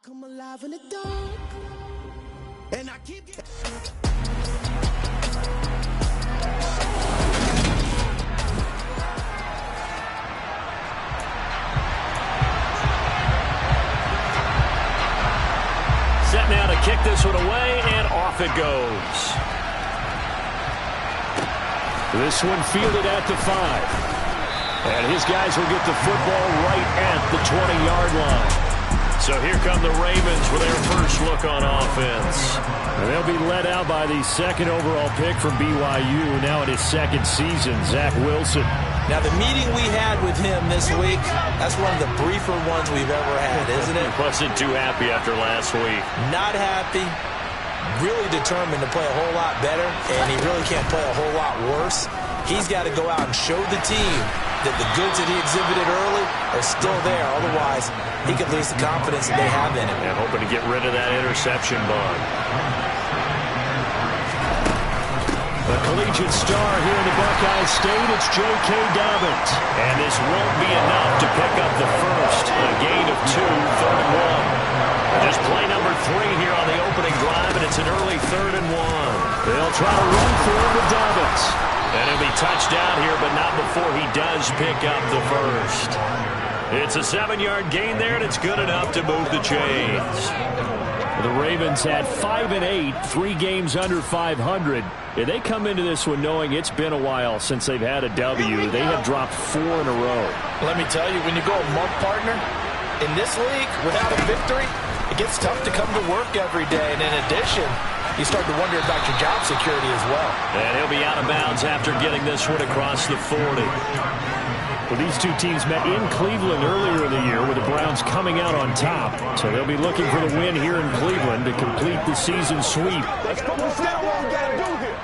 come alive in the dark, and I keep getting... Set now to kick this one away, and off it goes. This one fielded at the 5. And his guys will get the football right at the 20-yard line. So here come the Ravens with their first look on offense. And they'll be led out by the second overall pick from BYU, now in his second season, Zach Wilson. Now, the meeting we had with him this week, that's one of the briefer ones we've ever had, isn't it? He wasn't too happy after last week. Not happy. Really determined to play a whole lot better, and he really can't play a whole lot worse. He's got to go out and show the team that the goods that he exhibited early are still there. Otherwise, he could lose the confidence that they have in him. And hoping to get rid of that interception bug. The collegiate star here in the Buckeye State, it's J.K. Dobbins. And this won't be enough to pick up the first. A gain of 2, 3rd and 1. Just play number 3 here on the opening drive, and it's an early 3rd and 1. They'll try to run for it with Dobbins. And he'll be touched down here, but not before he does pick up the first. It's a 7-yard gain there, and it's good enough to move the chains. The Ravens had 5 and 8, 3 games under 500. And they come into this one knowing it's been a while since they've had a W. They have dropped 4 in a row. Let me tell you, when you go a month, partner, in this league, without a victory, it gets tough to come to work every day. And in addition, you start to wonder about your job security as well. And he'll be out of bounds after getting this one across the 40. Well, these two teams met in Cleveland earlier in the year with the Browns coming out on top. So they'll be looking for the win here in Cleveland to complete the season sweep. Let's focus down what we got to do here.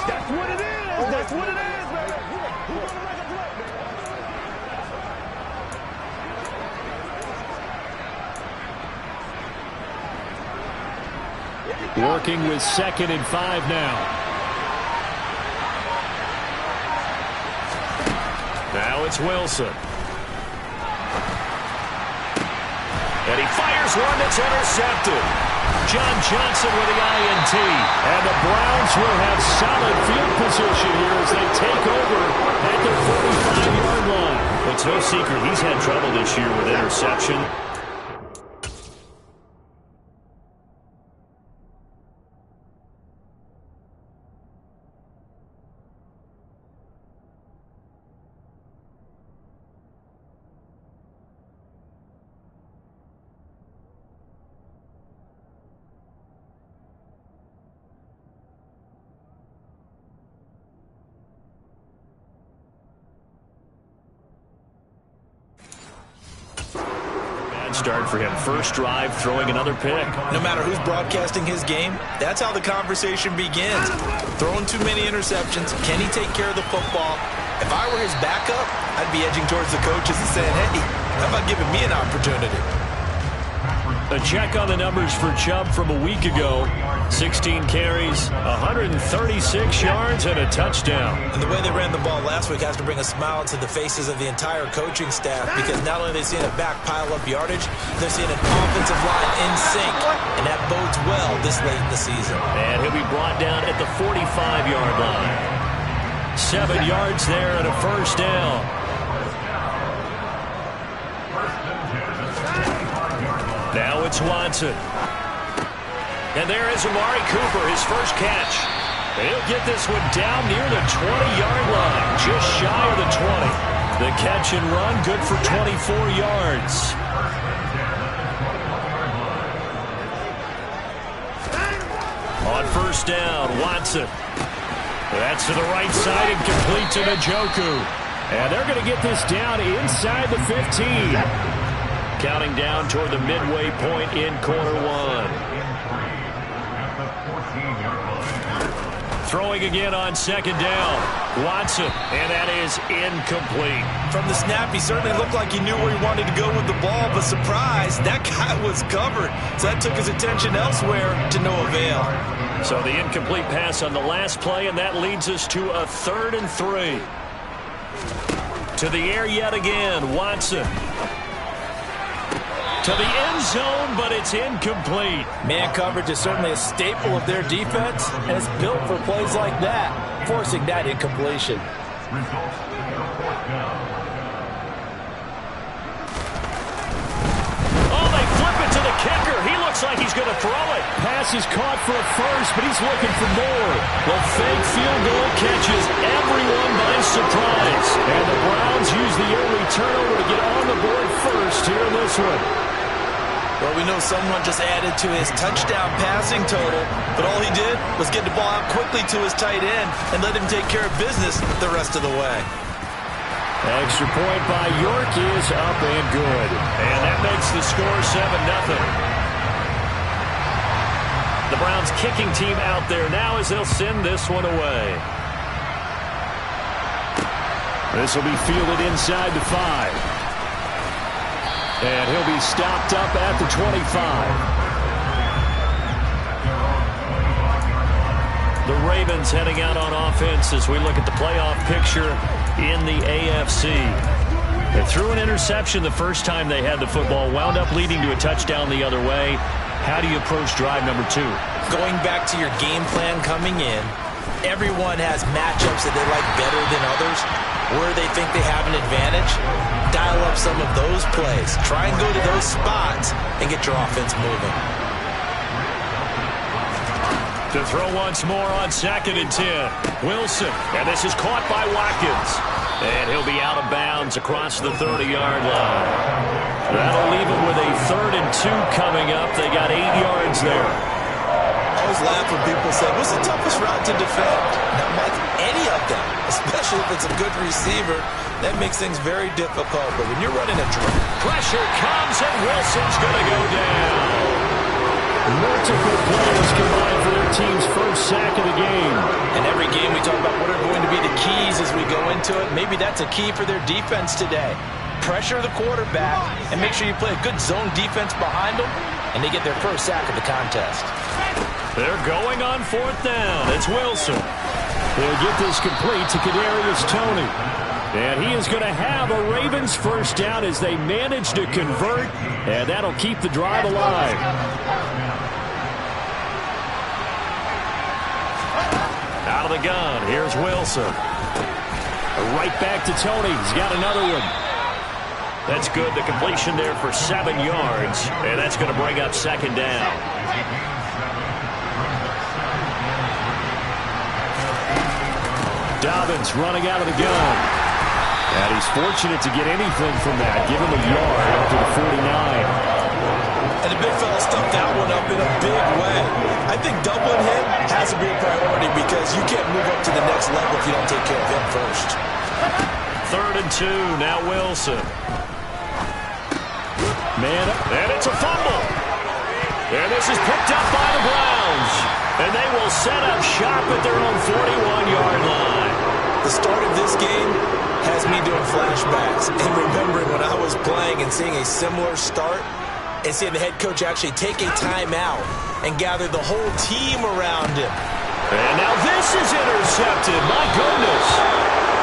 That's what it is. That's what it is, man. Who's going to make a play? Working with 2nd and 5 now. Now it's Wilson. And he fires one that's intercepted. John Johnson with the INT. And the Browns will have solid field position here as they take over at their 45-yard line. It's no secret he's had trouble this year with interception. Start for him. First drive, throwing another pick. No matter who's broadcasting his game, that's how the conversation begins. Throwing too many interceptions. Can he take care of the football? If I were his backup, I'd be edging towards the coaches and saying, hey, how about giving me an opportunity? A check on the numbers for Chubb from a week ago. 16 carries, 136 yards, and a touchdown. And the way they ran the ball last week has to bring a smile to the faces of the entire coaching staff, because not only are they seeing a back pile up yardage, they're seeing an offensive line in sync, and that bodes well this late in the season. And he'll be brought down at the 45-yard line. 7 yards there and a first down. Now it's Watson. And there is Amari Cooper, his first catch. And he'll get this one down near the 20-yard line, just shy of the 20. The catch and run, good for 24 yards. On first down, Watson. That's to the right side and complete to Njoku. And they're going to get this down inside the 15. Counting down toward the midway point in quarter 1. Throwing again on 2nd down. Watson, and that is incomplete. From the snap, he certainly looked like he knew where he wanted to go with the ball, but surprise, that guy was covered. So that took his attention elsewhere to no avail. So the incomplete pass on the last play, and that leads us to a 3rd and 3. To the air yet again, Watson. To the end zone, but it's incomplete. Man coverage is certainly a staple of their defense, and it's built for plays like that, forcing that incompletion. Oh, they flip it to the kicker. He looks like he's going to throw it. Pass is caught for a first, but he's looking for more. The fake field goal catches everyone by surprise. And the Browns use the early turnover to get on the board first here in this one. Well, we know someone just added to his touchdown passing total, but all he did was get the ball out quickly to his tight end and let him take care of business the rest of the way. Extra point by York is up and good. And that makes the score 7-0. The Browns kicking team out there now as they'll send this one away. This will be fielded inside the 5. And he'll be stopped up at the 25. The Ravens heading out on offense as we look at the playoff picture in the AFC. They threw an interception the first time they had the football, wound up leading to a touchdown the other way. How do you approach drive number 2? Going back to your game plan coming in, everyone has matchups that they like better than others. Where they think they have an advantage, dial up some of those plays. Try and go to those spots and get your offense moving. To throw once more on 2nd and 10. Wilson, and this is caught by Watkins. And he'll be out of bounds across the 30-yard line. That'll leave him with a 3rd and 2 coming up. They got 8 yards there. I always laugh when people say, what's the toughest route to defend? Not like any of them, especially if it's a good receiver. That makes things very difficult. But when you're running a drill, pressure comes, and Wilson's going to go down. Multiple plays combined for their team's first sack of the game. And every game we talk about what are going to be the keys as we go into it. Maybe that's a key for their defense today. Pressure the quarterback and make sure you play a good zone defense behind them, and they get their first sack of the contest. They're going on 4th down. It's Wilson. They'll get this complete to Kadarius Toney. And he is going to have a Ravens first down as they manage to convert, and that'll keep the drive alive. Out of the gun, here's Wilson. Right back to Toney. He's got another one. That's good. The completion there for 7 yards, and that's going to bring up 2nd down. Dobbins running out of the gun. And he's fortunate to get anything from that. Give him a yard up to the 49. And the big fella stuffed that one up in a big way. I think doubling him has to be a priority because you can't move up to the next level if you don't take care of him first. 3rd and 2, now Wilson. Man up, and it's a fumble. And this is picked up by the Browns. And they will set up shop at their own 41-yard line. The start of this game has me doing flashbacks and remembering when I was playing and seeing a similar start and seeing the head coach actually take a timeout and gather the whole team around him. And now this is intercepted. My goodness.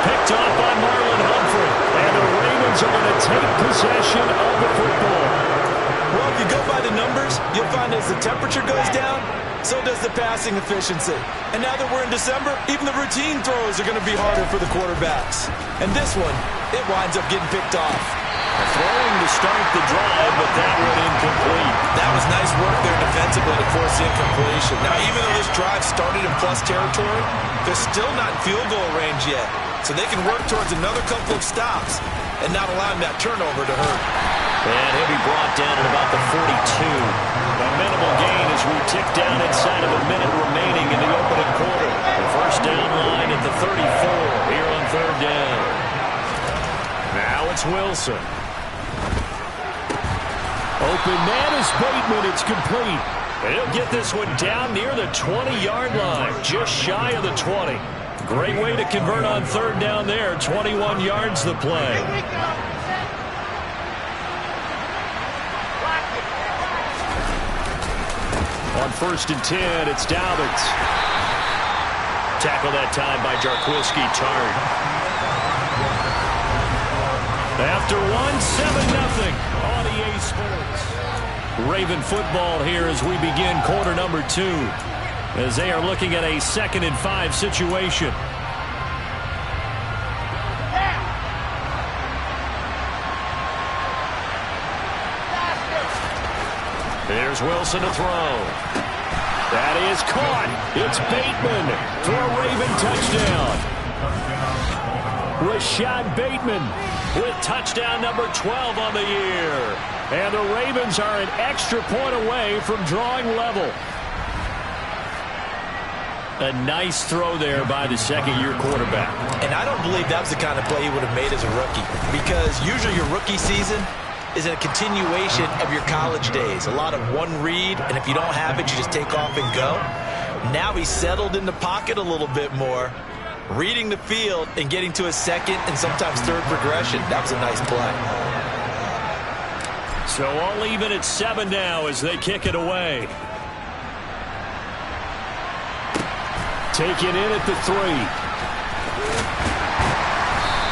Picked off by Marlon Humphrey. And the Ravens are going to take possession of the football. Well, if you go by the numbers, you'll find as the temperature goes down, so does the passing efficiency. And now that we're in December, even the routine throws are going to be harder for the quarterbacks. And this one, it winds up getting picked off. Throwing to start the drive, but that one incomplete. That was nice work there defensively to force the incompletion. Now, even though this drive started in plus territory, they're still not in field goal range yet. So they can work towards another couple of stops and not allowing that turnover to hurt. And he'll be brought down at about the 42. A minimal gain as we tick down inside of a minute remaining in the opening quarter. The first down line at the 34 here on 3rd down. Now it's Wilson. Open man is Bateman. It's complete. And he'll get this one down near the 20-yard line, just shy of the 20. Great way to convert on 3rd down there. 21 yards the play. On 1st and 10, it's Dobbins. Tackle that time by Jarquiski Tart. After 1, 7-0 on EA Sports. Raven football here as we begin quarter number 2, as they are looking at a 2nd and 5 situation. There's Wilson to throw. That is caught. It's Bateman for a Raven touchdown. Rashad Bateman with touchdown number 12 on the year. And the Ravens are an extra point away from drawing level. A nice throw there by the second-year quarterback. And I don't believe that was the kind of play he would have made as a rookie, because usually your rookie season is a continuation of your college days. A lot of one read, and if you don't have it, you just take off and go. Now he's settled in the pocket a little bit more, reading the field and getting to a second and sometimes third progression. That was a nice play. So all even at 7 now as they kick it away. Take it in at the 3.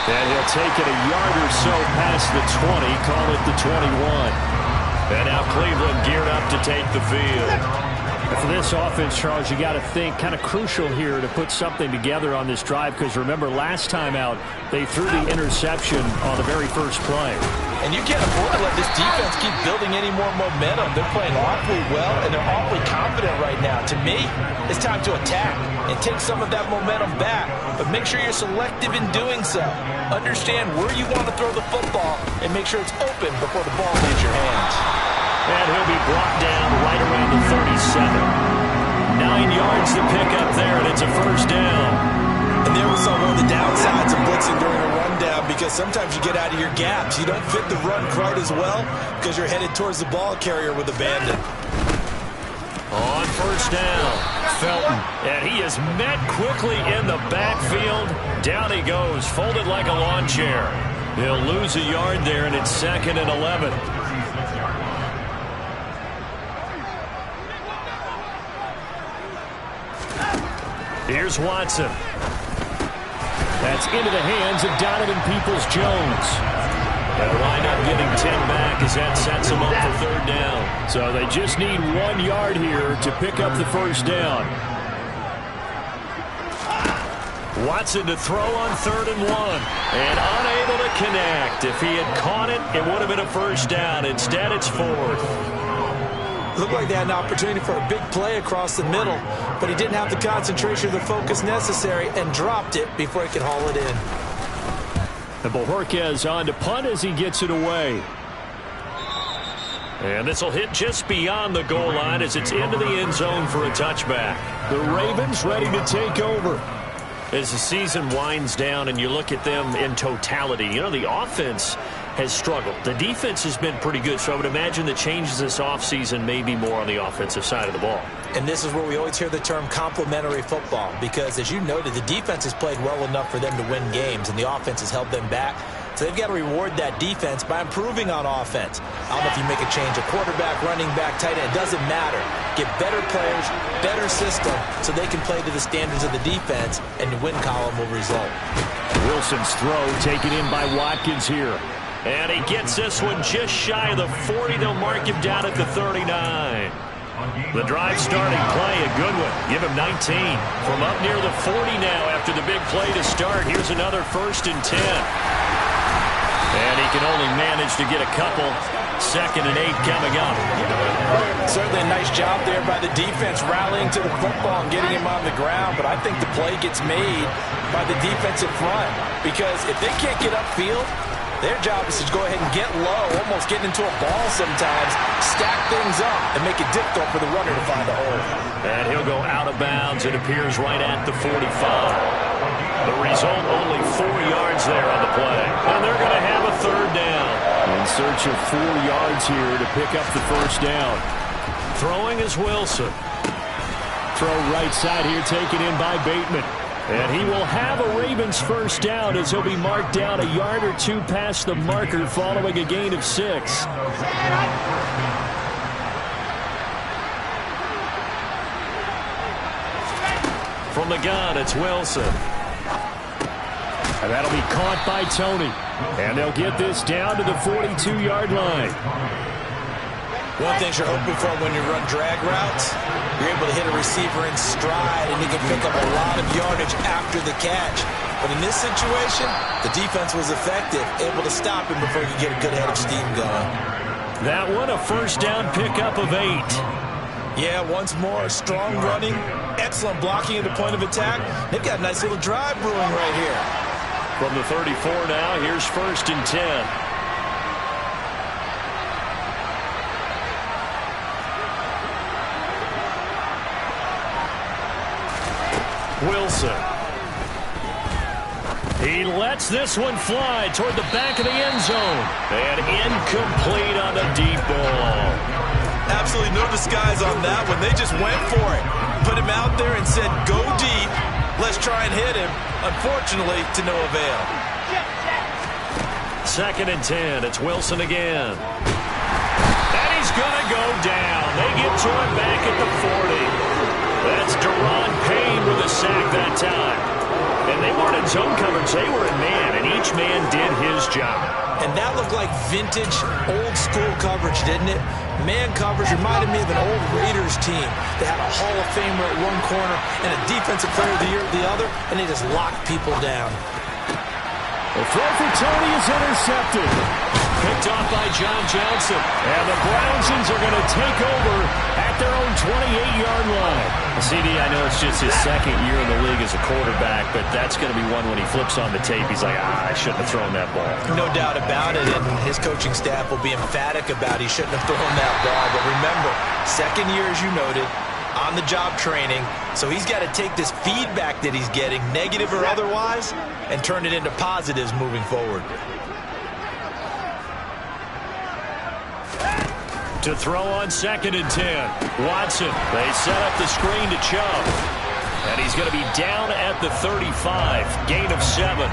And he'll take it a yard or so past the 20, call it the 21. And now Cleveland geared up to take the field. For this offense, Charles, you got to think kind of crucial here to put something together on this drive, because remember last time out they threw the interception on the very first play. And you can't afford to let this defense keep building any more momentum. They're playing awfully well, and they're awfully confident right now. To me, it's time to attack and take some of that momentum back, but make sure you're selective in doing so. Understand where you want to throw the football and make sure it's open before the ball leaves your hands. And he'll be brought down right around the 37. 9 yards to pick up there, and it's a first down. And there was one of the downsides of blitzing during a rundown, because sometimes you get out of your gaps. You don't fit the run quite as well because you're headed towards the ball carrier with abandon. On first down, Felton. And he is met quickly in the backfield. Down he goes, folded like a lawn chair. He'll lose a yard there, and it's 2nd and 11. Here's Watson. That's into the hands of Donovan Peoples-Jones. They'll wind up getting 10 back as that sets them up for 3rd down. So they just need 1 yard here to pick up the first down. Watson to throw on 3rd and 1. And unable to connect. If he had caught it, it would have been a first down. Instead, it's 4th. Looked like they had an opportunity for a big play across the middle, but he didn't have the concentration or the focus necessary and dropped it before he could haul it in. And Bojorquez on to punt as he gets it away. And this will hit just beyond the goal line as it's into the end zone for a touchback. The Ravens ready to take over. As the season winds down and you look at them in totality, you know, the offense has struggled. The defense has been pretty good, so I would imagine the changes this offseason may be more on the offensive side of the ball. And this is where we always hear the term complementary football, because as you noted, the defense has played well enough for them to win games, and the offense has held them back. So they've got to reward that defense by improving on offense. I don't know if you make a change, a quarterback, running back, tight end, it doesn't matter. Get better players, better system, so they can play to the standards of the defense, and the win column will result. Wilson's throw taken in by Watkins here. And he gets this one just shy of the 40. They'll mark him down at the 39. The drive starting play, a good one. Give him 19. From up near the 40 now after the big play to start. Here's another 1st and 10. And he can only manage to get a couple. 2nd and 8 coming up. Certainly a nice job there by the defense rallying to the football and getting him on the ground. But I think the play gets made by the defensive front, because if they can't get upfield, their job is to go ahead and get low, almost getting into a ball sometimes, stack things up, and make it difficult for the runner to find a hole. And he'll go out of bounds. It appears right at the 45. The result, only 4 yards there on the play. And they're going to have a 3rd down. In search of 4 yards here to pick up the first down. Throwing is Wilson. Throw right side here, taken in by Bateman. And he will have a Ravens first down as he'll be marked down a yard or 2 past the marker following a gain of 6. From the gun, it's Wilson. And that'll be caught by Tony. And they'll get this down to the 42-yard line. One thing you're hoping for when you run drag routes, you're able to hit a receiver in stride, and he can pick up a lot of yardage after the catch. But in this situation, the defense was effective, able to stop him before he could get a good head of steam going. That one, a first down pickup of 8. Yeah, once more, strong running, excellent blocking at the point of attack. They've got a nice little drive brewing right here. From the 34 now, here's 1st and 10. Wilson. He lets this one fly toward the back of the end zone. And incomplete on the deep ball. Absolutely no disguise on that one. They just went for it. Put him out there and said, go deep. Let's try and hit him. Unfortunately, to no avail. 2nd and 10. It's Wilson again. And he's going to go down. They get to him back at the 40. That's Deron Payne with a sack that time. And they weren't in zone coverage. They were in man, and each man did his job. And that looked like vintage, old-school coverage, didn't it? Man coverage reminded me of an old Raiders team. They had a Hall of Famer at one corner and a Defensive Player of the Year at the other, and they just locked people down. The throw for Tony is intercepted. Picked off by John Johnson. And the Brownsons are going to take over at their own 28-yard line. CD, I know it's just his 2nd year in the league as a quarterback, but that's going to be one when he flips on the tape. He's like, I shouldn't have thrown that ball. No doubt about it, and his coaching staff will be emphatic about he shouldn't have thrown that ball. But remember, 2nd year, as you noted, on-the-job training, so he's got to take this feedback that he's getting, negative or otherwise, and turn it into positives moving forward. To throw on 2nd and 10. Watson. They set up the screen to Chubb. And he's going to be down at the 35. Gain of 7.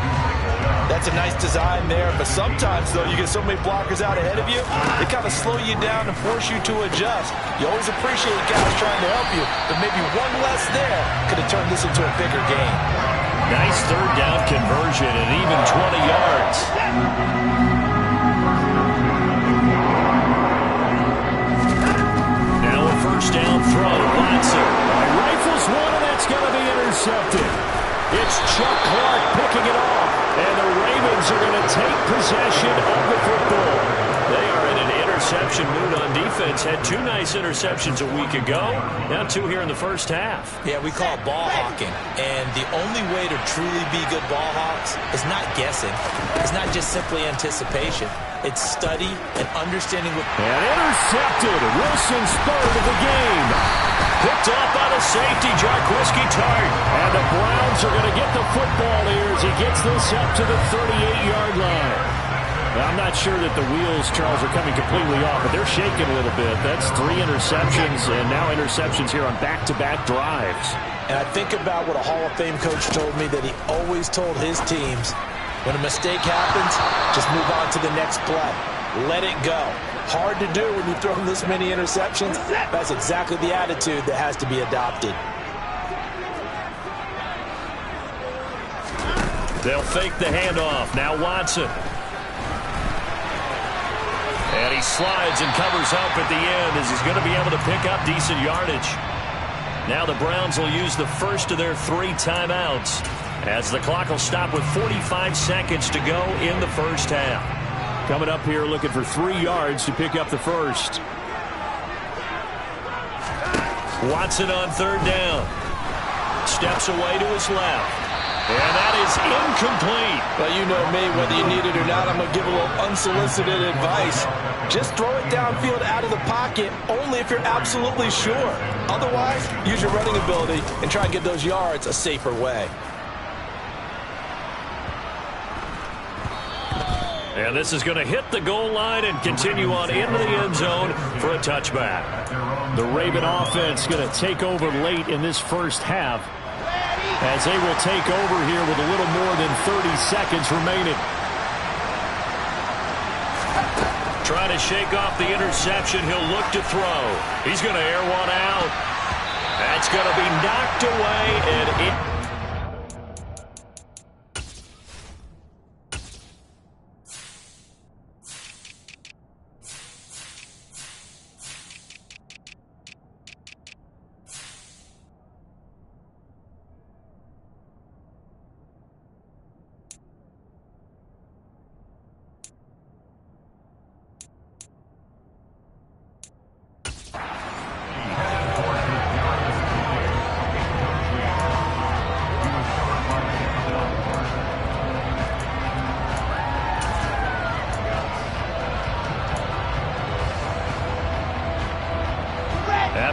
That's a nice design there, but sometimes, though, you get so many blockers out ahead of you, they kind of slow you down and force you to adjust. You always appreciate guys trying to help you, but maybe one less there could have turned this into a bigger game. Nice 3rd down conversion and even 20 yards. First down throw, Watson. Rifles one, and that's going to be intercepted. It's Chuck Clark picking it off, and the Ravens are going to take possession of the football. They are in an interception mood on defense. Had 2 nice interceptions a week ago. Now 2 here in the first half. Yeah, we call it ball hawking. And the only way to truly be good ball hawks is not guessing. It's not just simply anticipation. It's study and understanding. And intercepted. Wilson's 3rd of the game. Picked off by the safety, Jarquiski Tart. And the Browns are going to get the football here as he gets this up to the 38-yard line. Now, I'm not sure that the wheels, Charles, are coming completely off, but they're shaking a little bit. That's 3 interceptions, and now interceptions here on back-to-back drives. And I think about what a Hall of Fame coach told me that he always told his teams, when a mistake happens, just move on to the next play. Let it go. Hard to do when you throw this many interceptions. That's exactly the attitude that has to be adopted. They'll fake the handoff. Now Watson. And he slides and covers up at the end as he's going to be able to pick up decent yardage. Now the Browns will use the first of their 3 timeouts, as the clock will stop with 45 seconds to go in the first half. Coming up here looking for 3 yards to pick up the first. Watson on 3rd down. Steps away to his left. And that is incomplete. Well, you know me, whether you need it or not, I'm going to give a little unsolicited advice. Just throw it downfield out of the pocket, only if you're absolutely sure. Otherwise, use your running ability and try and get those yards a safer way. And this is going to hit the goal line and continue on into the end zone for a touchback. The Raven offense going to take over late in this first half, as they will take over here with a little more than 30 seconds remaining. Trying to shake off the interception. He'll look to throw. He's going to air one out. That's going to be knocked away, and it...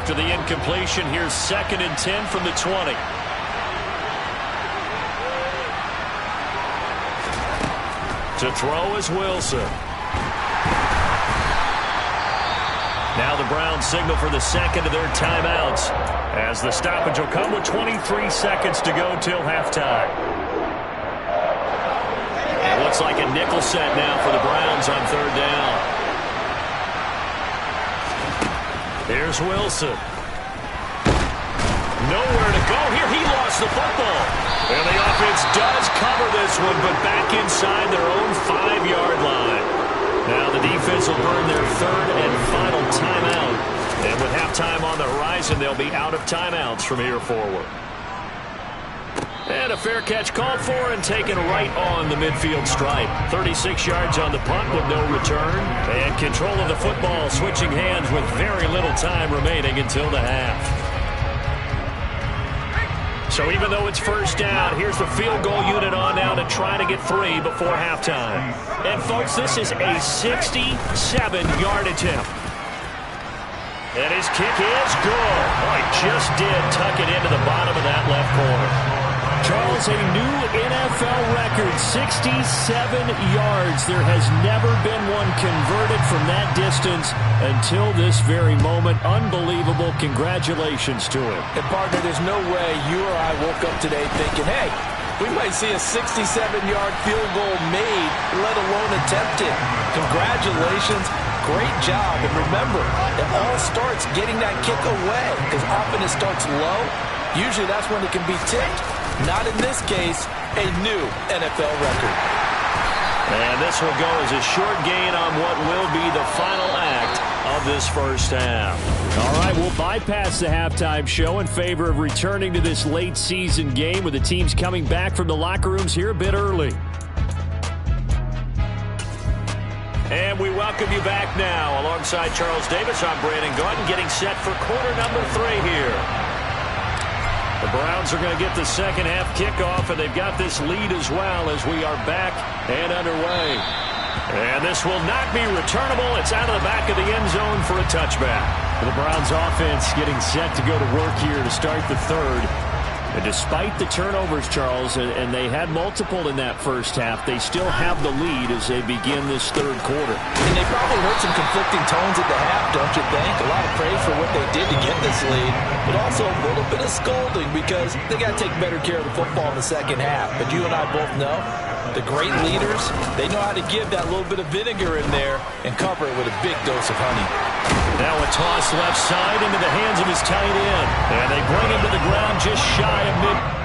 After the incompletion, here's 2nd and 10 from the 20. To throw is Wilson. Now the Browns signal for the second of their timeouts, as the stoppage will come with 23 seconds to go till halftime. It looks like a nickel set now for the Browns on 3rd down. Here's Wilson. Nowhere to go here. He lost the football. And the offense does cover this one, but back inside their own 5-yard line. Now the defense will burn their 3rd and final timeout. And with halftime on the horizon, they'll be out of timeouts from here forward. And a fair catch called for and taken right on the midfield stripe. 36 yards on the punt with no return. And control of the football switching hands with very little time remaining until the half. So even though it's 1st down, here's the field goal unit on now to try to get 3 before halftime. And folks, this is a 67-yard attempt. And his kick is good. Oh, he just did tuck it into the bottom of that left corner. Charles, a new NFL record, 67 yards. There has never been one converted from that distance until this very moment. Unbelievable. Congratulations to him. And, partner, there's no way you or I woke up today thinking, hey, we might see a 67-yard field goal made, let alone attempted. Congratulations. Great job. And remember, it all starts getting that kick away, because often it starts low. Usually that's when it can be tipped. Not in this case, a new NFL record. And this will go as a short gain on what will be the final act of this 1st half. All right, we'll bypass the halftime show in favor of returning to this late season game with the teams coming back from the locker rooms here a bit early. And we welcome you back now. Alongside Charles Davis, I'm Brandon Gaudin, getting set for quarter number 3 here. The Browns are going to get the second half kickoff, and they've got this lead as well as we are back and underway. And this will not be returnable. It's out of the back of the end zone for a touchback. The Browns offense getting set to go to work here to start the 3rd. And despite the turnovers, Charles, and they had multiple in that 1st half, they still have the lead as they begin this 3rd quarter. And they probably heard some conflicting tones at the half, don't you think? A lot of praise for what they did to get this lead, but also a little bit of scolding because they got to take better care of the football in the 2nd half. But you and I both know the great leaders, they know how to give that little bit of vinegar in there and cover it with a big dose of honey. Now a toss left side into the hands of his tight end. And they bring him to the ground just shy of mid.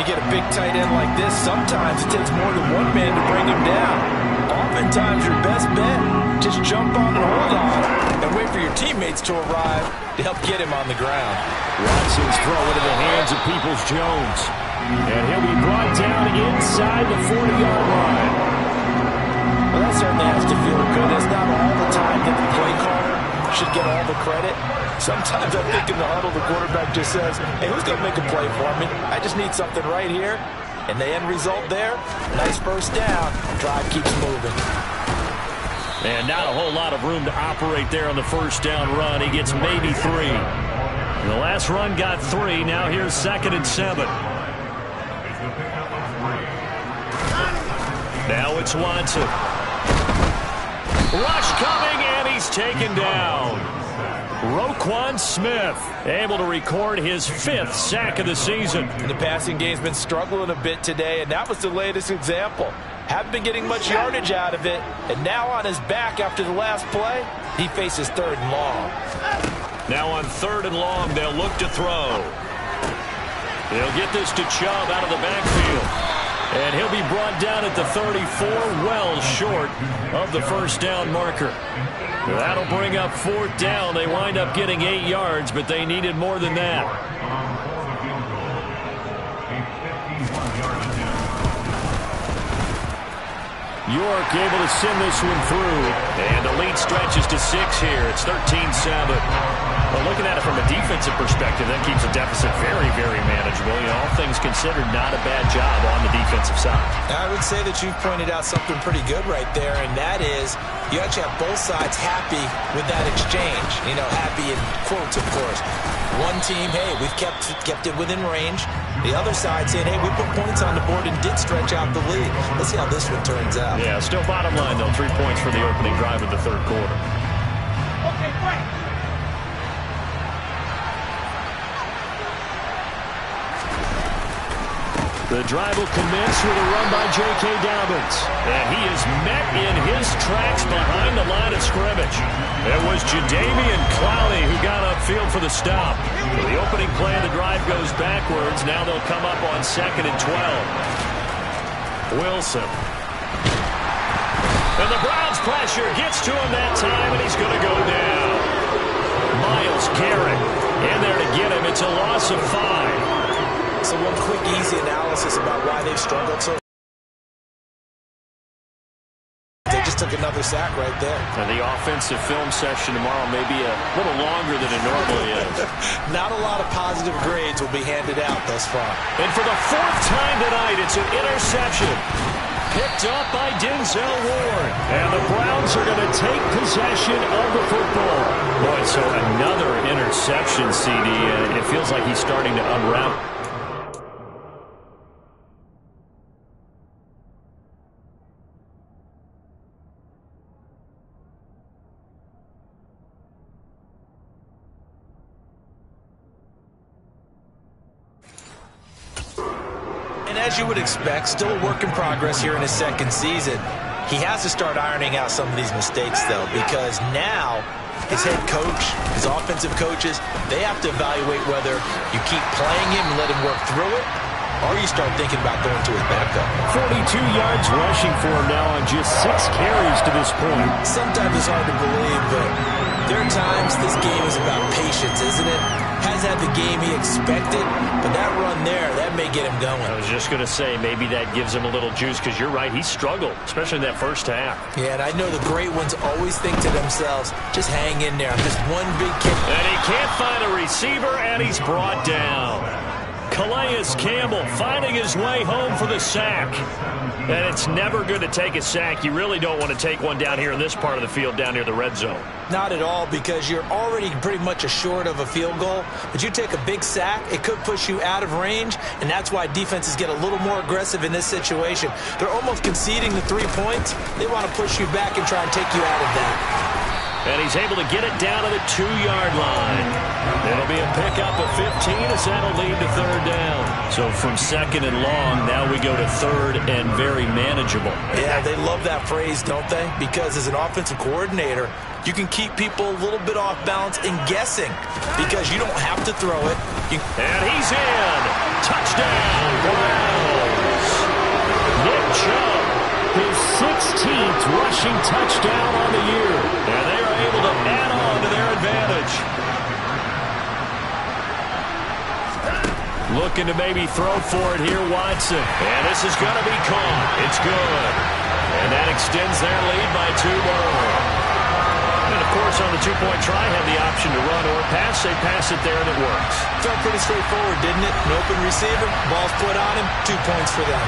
you get a big tight end like this, sometimes it takes more than one man to bring him down. Oftentimes, your best bet, just jump on and hold on and wait for your teammates to arrive to help get him on the ground. Watson's throw into the hands of Peoples-Jones. And he'll be brought down inside the 40-yard line. Well, that certainly has to feel good. It's not all the time that the play caller should get all the credit. Sometimes I think in the huddle, the quarterback just says, hey, who's going to make a play for me? I just need something right here. And the end result there, nice first down. Drive keeps moving. And not a whole lot of room to operate there on the first down run. He gets maybe 3. The last run got 3. Now here's 2nd and 7. Now it's Watson. Rush coming, and he's taken down. Roquan Smith able to record his 5th sack of the season. And the passing game's been struggling a bit today, and that was the latest example. Haven't been getting much yardage out of it, and now on his back after the last play, he faces 3rd and long. Now on 3rd and long, they'll look to throw. They'll get this to Chubb out of the backfield. And he'll be brought down at the 34, well short of the first down marker. That'll bring up 4th down. They wind up getting 8 yards, but they needed more than that. York able to send this one through. And the lead stretches to 6 here. It's 13-7. Well, looking at it from a defensive perspective, that keeps the deficit very, very manageable. You know, all things considered, not a bad job on the defensive side. I would say that you've pointed out something pretty good right there, and that is you actually have both sides happy with that exchange. You know, happy in quotes, of course. One team, hey, we've kept it within range. The other side saying, hey, we put points on the board and did stretch out the lead. Let's see how this one turns out. Yeah, still bottom line, though. 3 points for the opening drive of the 3rd quarter. Okay, great. The drive will commence with a run by J.K. Dobbins. And he is met in his tracks behind the line of scrimmage. It was Jadeveon Clowney who got upfield for the stop. So the opening play of the drive goes backwards. Now they'll come up on 2nd and 12. Wilson. And the Browns pressure gets to him that time, and he's going to go down. Myles Garrett in there to get him. It's a loss of 5. So one quick, easy analysis about why they've struggled so. They just took another sack right there. And the offensive film session tomorrow may be a little longer than it normally is. Not a lot of positive grades will be handed out thus far. And for the 4th time tonight, it's an interception. Picked up by Denzel Ward. And the Browns are going to take possession of the football. Boy, so another interception, CD. It feels like he's starting to unravel. As you would expect, still a work in progress here in his 2nd season. He has to start ironing out some of these mistakes, though, because now his head coach, his offensive coaches, they have to evaluate whether you keep playing him and let him work through it, or you start thinking about going to his backup. 42 yards rushing for him now on just 6 carries to this point. Sometimes it's hard to believe, but there are times this game is about patience, isn't it? Has had the game he expected, but that run there, that may get him going. I was just going to say, maybe that gives him a little juice, because you're right, he struggled, especially in that first half. Yeah, and I know the great ones always think to themselves, just hang in there. Just one big kick. And he can't find a receiver, and he's brought down. Calais Campbell finding his way home for the sack. And it's never good to take a sack. You really don't want to take one down here in this part of the field, down near the red zone. Not at all, because you're already pretty much assured of a field goal. But you take a big sack, it could push you out of range, and that's why defenses get a little more aggressive in this situation. They're almost conceding the 3 points. They want to push you back and try and take you out of that. And he's able to get it down to the 2-yard line. It'll be a pick up a 15 as that'll lead to third down. So from second and long, now we go to third and very manageable. Yeah, they love that phrase, don't they? Because as an offensive coordinator, you can keep people a little bit off balance and guessing because you don't have to throw it. And he's in. Touchdown, Browns. Nick Chubb, his 16th rushing touchdown on the year. And they are able to add on to their advantage. Looking to maybe throw for it here, Watson. And this is going to be caught. It's good. And that extends their lead by 2 more. And, of course, on the two-point try, had the option to run or pass. They pass it there, and it works. Felt pretty straightforward, didn't it? An open receiver, ball's put on him, 2 points for them.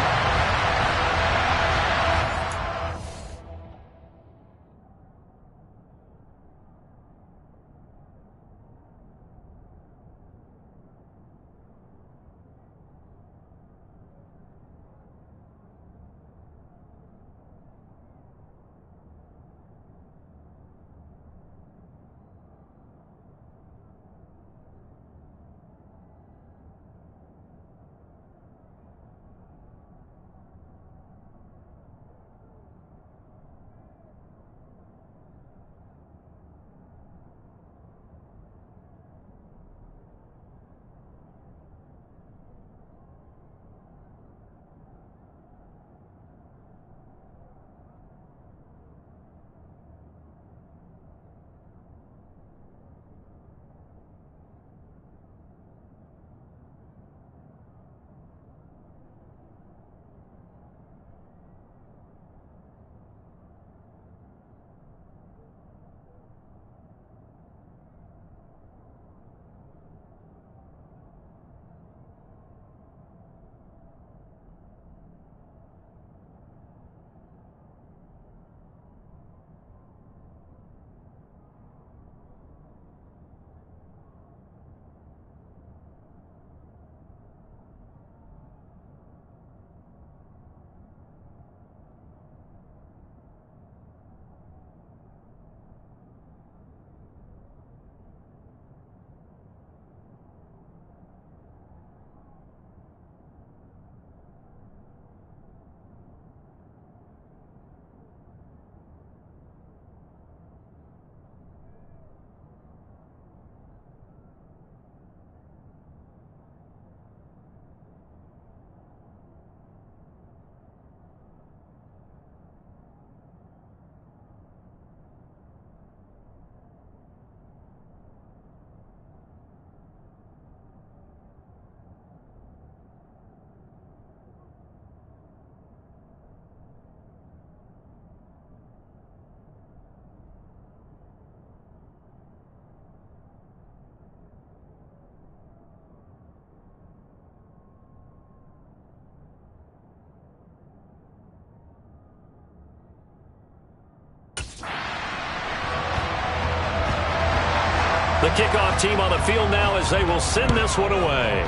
The kickoff team on the field now as they will send this one away.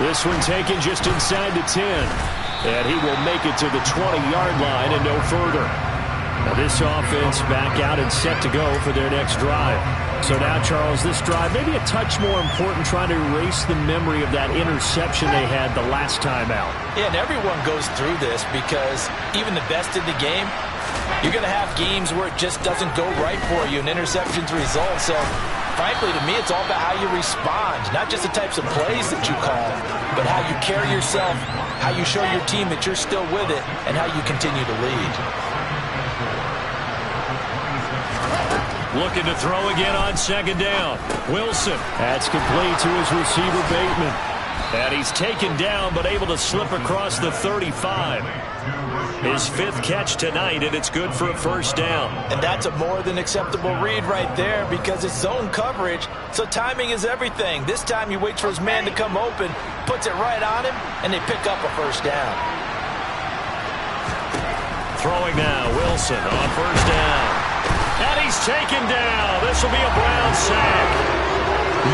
This one taken just inside the 10. And he will make it to the 20-yard line and no further. Now this offense back out and set to go for their next drive. So now, Charles, this drive maybe a touch more important, trying to erase the memory of that interception they had the last time out. Yeah, and everyone goes through this because even the best in the game, you're going to have games where it just doesn't go right for you, and interceptions result. So, frankly, to me, it's all about how you respond, not just the types of plays that you call, but how you carry yourself, how you show your team that you're still with it, and how you continue to lead. Looking to throw again on second down. Wilson. That's complete to his receiver, Bateman. And he's taken down, but able to slip across the 35. His 5th catch tonight, and it's good for a first down. And that's a more than acceptable read right there because it's zone coverage, so timing is everything. This time he waits for his man to come open, puts it right on him, and they pick up a first down. Throwing now, Wilson on first down. And he's taken down. This will be a Brown sack.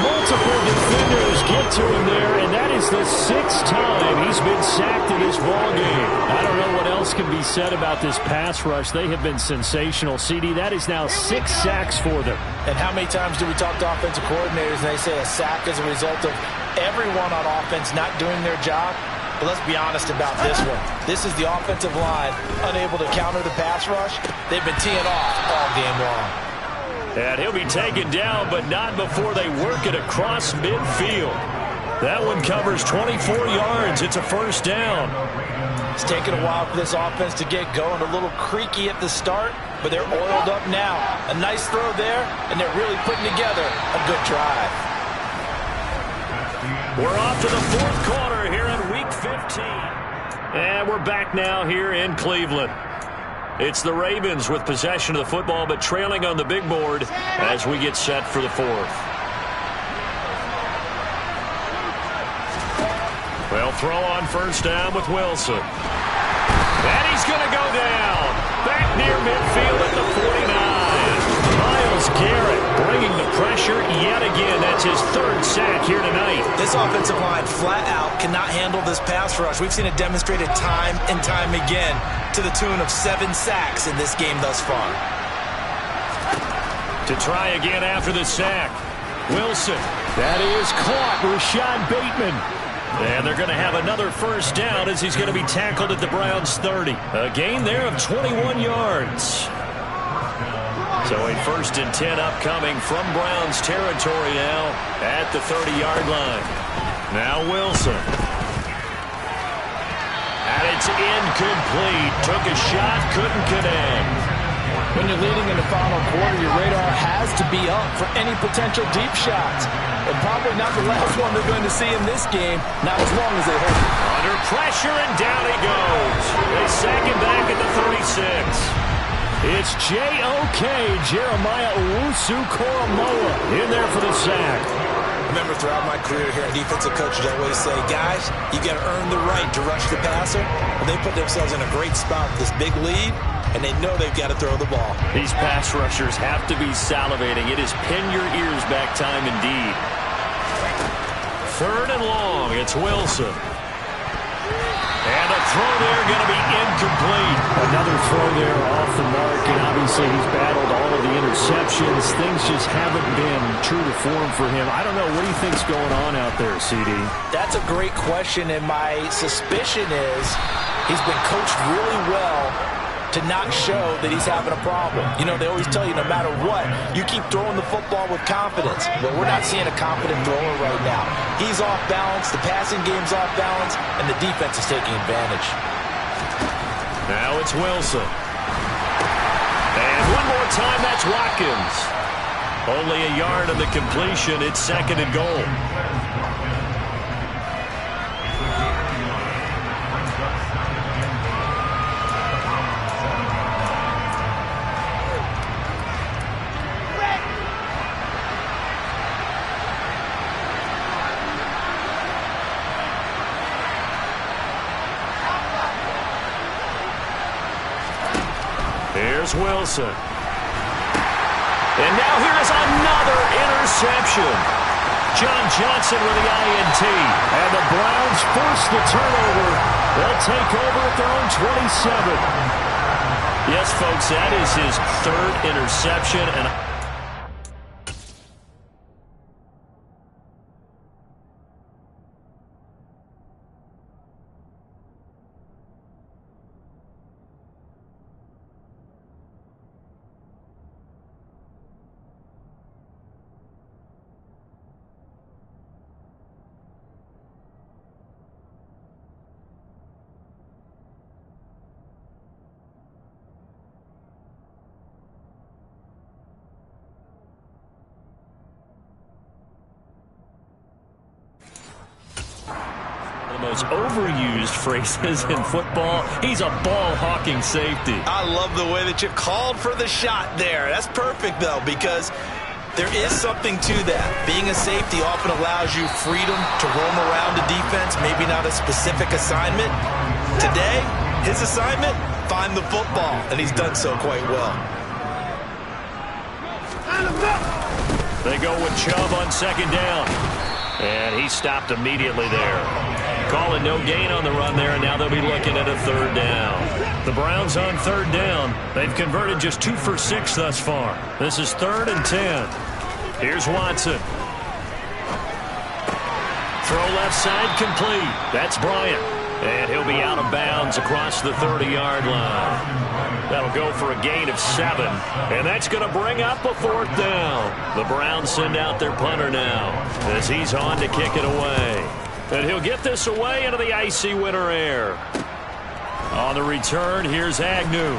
Multiple defenders get to him there, and that is the 6th time he's been sacked in this ballgame. I don't know what else can be said about this pass rush. They have been sensational. CD, that is now 6 sacks for them. And how many times do we talk to offensive coordinators and they say a sack is a result of everyone on offense not doing their job? But let's be honest about this one. This is the offensive line unable to counter the pass rush. They've been teeing off all game long. And he'll be taken down, but not before they work it across midfield. That one covers 24 yards. It's a first down. It's taken a while for this offense to get going. A little creaky at the start, but they're oiled up now. A nice throw there, and they're really putting together a good drive. We're off to the 4th quarter here in Week 15. And we're back now here in Cleveland. It's the Ravens with possession of the football, but trailing on the big board as we get set for the 4th. Well, throw on first down with Wilson. And he's going to go down. Back near midfield at the 49. Myles Garrett bringing the pressure yet again. That's his 3rd sack here tonight. This offensive line flat out cannot handle this pass rush. We've seen it demonstrated time and time again to the tune of 7 sacks in this game thus far. To try again after the sack. Wilson. That is caught. Rashad Bateman. And they're going to have another first down as he's going to be tackled at the Browns' 30. A gain there of 21 yards. So a 1st and 10 upcoming from Browns territory now at the 30-yard line. Now Wilson. And it's incomplete. Took a shot, couldn't connect. When you're leading in the final quarter, your radar has to be up for any potential deep shots. And probably not the last one they're going to see in this game, not as long as they hold it. Under pressure, and down he goes. They sack him back at the 36. It's J.O.K. Jeremiah Owusu-Koramoah in there for the sack. Remember, throughout my career here, defensive coaches always say, guys, you got to earn the right to rush the passer. And they put themselves in a great spot with this big lead, and they know they've got to throw the ball. These pass rushers have to be salivating. It is pin your ears back time indeed. 3rd and long. It's Wilson. And a throw there going to be incomplete. Another throw there off the mark, and obviously he's battled all of the interceptions. Things just haven't been true to form for him. I don't know. What do you think's going on out there, CD? That's a great question, and my suspicion is he's been coached really well to not show that he's having a problem. You know, they always tell you no matter what, you keep throwing the football with confidence. Well, we're not seeing a confident thrower right now. He's off balance, the passing game's off balance, and the defense is taking advantage. Now it's Wilson. And one more time, that's Watkins. Only a yard on the completion. It's 2nd and goal. Here's Wilson. And now here is another interception. John Johnson with the INT. And the Browns force the turnover. They'll take over at their own 27. Yes, folks, that is his 3rd interception. And most overused phrases in football. He's a ball-hawking safety. I love the way that you called for the shot there. That's perfect, though, because there is something to that. Being a safety often allows you freedom to roam around the defense, maybe not a specific assignment. Today, his assignment, find the football, and he's done so quite well. They go with Chubb on second down. And he stopped immediately there. Calling no gain on the run there, and now they'll be looking at a third down. The Browns on third down. They've converted just 2 for 6 thus far. This is 3rd and 10. Here's Watson. Throw left side complete. That's Bryant. And he'll be out of bounds across the 30-yard line. That'll go for a gain of 7. And that's going to bring up a 4th down. The Browns send out their punter now as he's on to kick it away. And he'll get this away into the icy winter air. On the return, here's Agnew.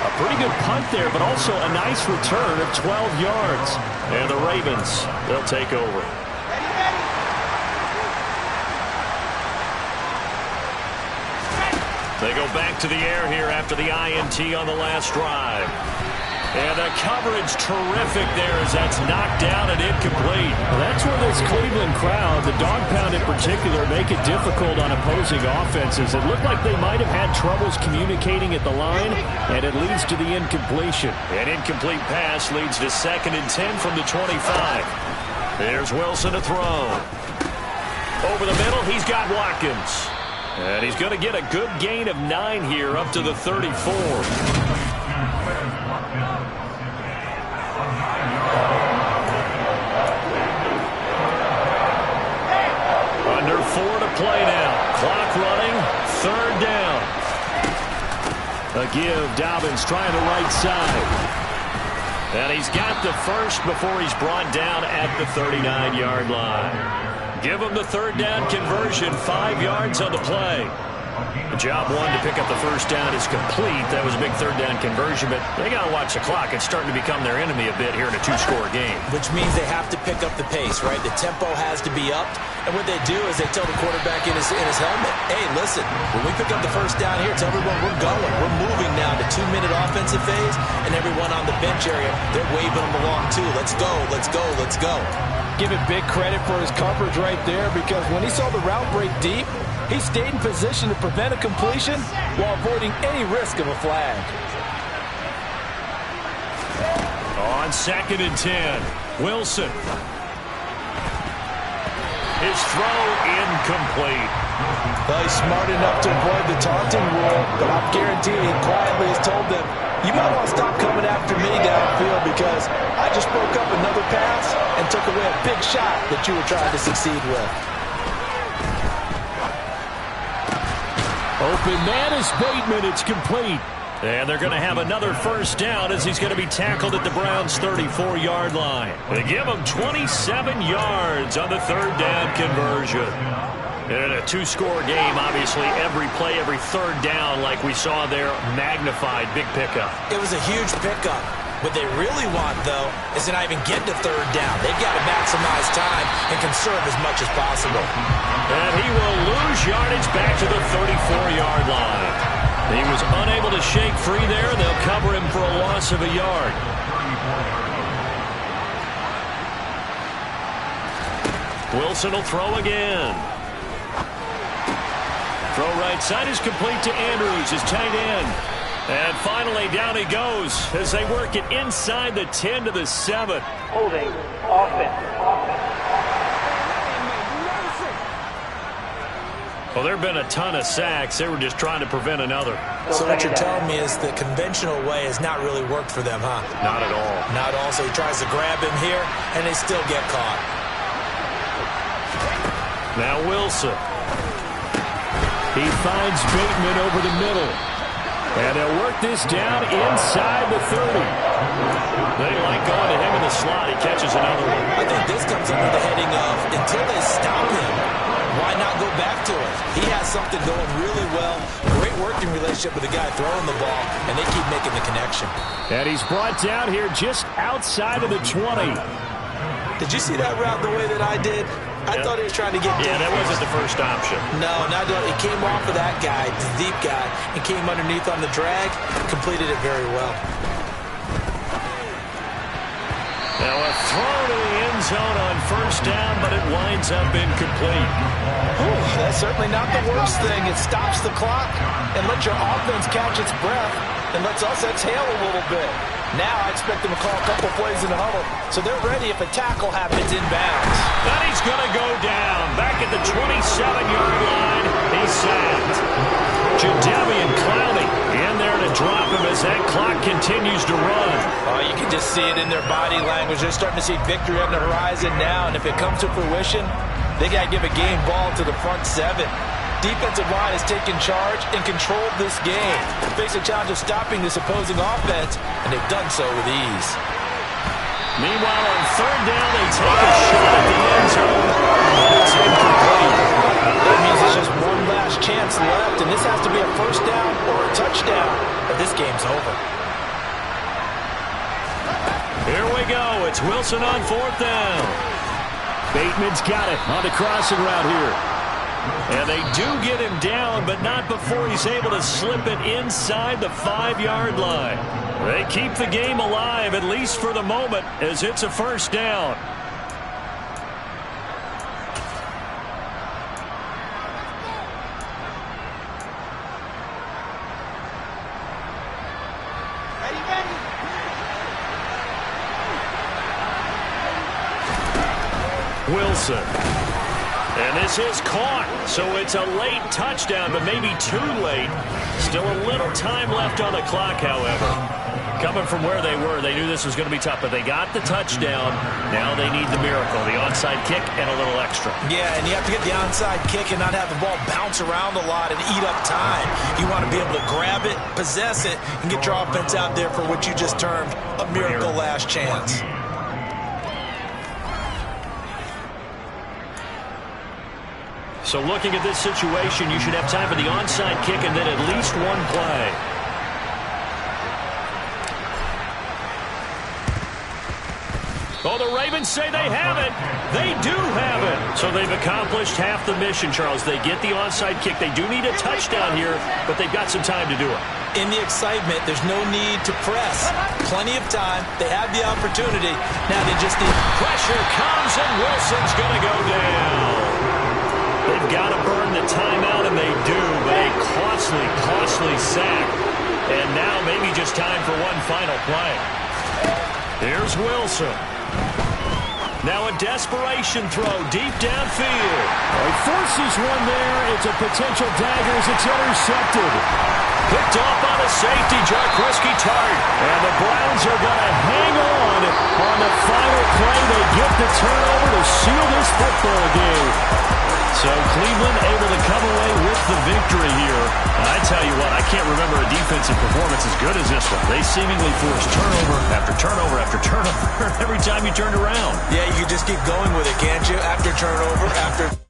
A pretty good punt there, but also a nice return of 12 yards. And the Ravens, they'll take over. They go back to the air here after the INT on the last drive. And the coverage terrific there as that's knocked down and incomplete. Well, that's where this Cleveland crowd, the dog pound in particular, make it difficult on opposing offenses. It looked like they might have had troubles communicating at the line, and it leads to the incompletion. An incomplete pass leads to 2nd and 10 from the 25. There's Wilson to throw. Over the middle, he's got Watkins. And he's going to get a good gain of 9 here up to the 34. Under 4 to play now. Clock running. 3rd down. A give. Dobbins trying the right side. And he's got the first before he's brought down at the 39-yard line. Give him the 3rd down conversion. 5 yards on the play. Job 1 to pick up the first down is complete. That was a big 3rd down conversion, but they got to watch the clock. It's starting to become their enemy a bit here in a 2-score game. Which means they have to pick up the pace, right? The tempo has to be upped. And what they do is they tell the quarterback in his helmet, hey, listen, when we pick up the first down here, tell everyone we're going. We're moving now to 2-minute offensive phase, and everyone on the bench area, they're waving them along too. Let's go, let's go, let's go. Give it big credit for his coverage right there, because when he saw the route break deep, he stayed in position to prevent a completion while avoiding any risk of a flag. On 2nd and 10, Wilson. His throw incomplete. Well, he's smart enough to avoid the taunting rule, but I'm guaranteeing he quietly has told them, you might want to stop coming after me downfield because I just broke up another pass and took away a big shot that you were trying to succeed with. Open man is Bateman. It's complete. And they're going to have another first down as he's going to be tackled at the Browns' 34-yard line. They give him 27 yards on the 3rd down conversion. And in a 2-score game, obviously, every play, every 3rd down, like we saw there, magnified. Big pickup. It was a huge pickup. What they really want, though, is to not even get to 3rd down. They've got to maximize time and conserve as much as possible. And he will lose yardage back to the 34-yard line. He was unable to shake free there, and they'll cover him for a loss of a yard. Wilson will throw again. Throw right side is complete to Andrews, his tight end. And finally, down he goes as they work it inside the 10 to the 7. Holding offense. Well, there have been a ton of sacks. They were just trying to prevent another. So what you're telling me is the conventional way has not really worked for them, huh? Not at all. Not at all. So he tries to grab him here, and they still get caught. Now Wilson. He finds Bateman over the middle. And they'll work this down inside the 30. They like going to him in the slot. He catches another one. I think this comes under the heading of until they stop him, why not go back to it? He has something going really well. Great working relationship with the guy throwing the ball, and they keep making the connection. And he's brought down here just outside of the 20. Did you see that route the way that I did? I thought he was trying to get Yeah, that wasn't the first option. No, not at all. He came off of that guy, the deep guy, and came underneath on the drag, completed it very well. Now a throw to the end zone on first down, but it winds up incomplete. That's certainly not the worst thing. It stops the clock and lets your offense catch its breath. and lets us exhale a little bit. Now I expect them to call a couple plays in the huddle, so they're ready if a tackle happens inbounds. And he's going to go down. Back at the 27-yard line, he's sacked. Jadeveon Clowney in there to drop him as that clock continues to run. Oh, you can just see it in their body language. They're starting to see victory on the horizon now, and if it comes to fruition, they got to give a game ball to the front seven. Defensive line has taken charge and controlled this game. They face a challenge of stopping this opposing offense, and they've done so with ease. Meanwhile, on third down, they take a shot at the end zone. It's incomplete. That means it's just one last chance left, and this has to be a first down or a touchdown, or this game's over. Here we go. It's Wilson on fourth down. Bateman's got it on the crossing route here. And they do get him down, but not before he's able to slip it inside the 5-yard line. They keep the game alive, at least for the moment, as it's a first down. Wilson. And this is caught, so it's a late touchdown, but maybe too late. Still a little time left on the clock, however. Coming from where they were, they knew this was going to be tough, but they got the touchdown. Now they need the miracle, the onside kick and a little extra. Yeah, and you have to get the onside kick and not have the ball bounce around a lot and eat up time. You want to be able to grab it, possess it, and get your offense out there for what you just termed a miracle last chance. So looking at this situation, you should have time for the onside kick and then at least one play. Oh, the Ravens say they have it. They do have it. So they've accomplished half the mission, Charles. They get the onside kick. They do need a touchdown here, but they've got some time to do it. In the excitement, there's no need to press. Plenty of time. They have the opportunity. Now they just need... Pressure comes, and Wilson's going to go down. They've got to burn the timeout, and they do, but a costly sack. And now maybe just time for one final play. Here's Wilson. Now a desperation throw deep downfield. He forces one there. It's a potential dagger as it's intercepted. Picked off by the safety, Jarquiski Tart. And the Browns are going to hang on the final play. They get the turnover to seal this football game. So Cleveland able to come away with the victory here. I tell you what, I can't remember a defensive performance as good as this one. They seemingly forced turnover after turnover after turnover every time you turned around. Yeah, you can just keep going with it, can't you? After turnover, after...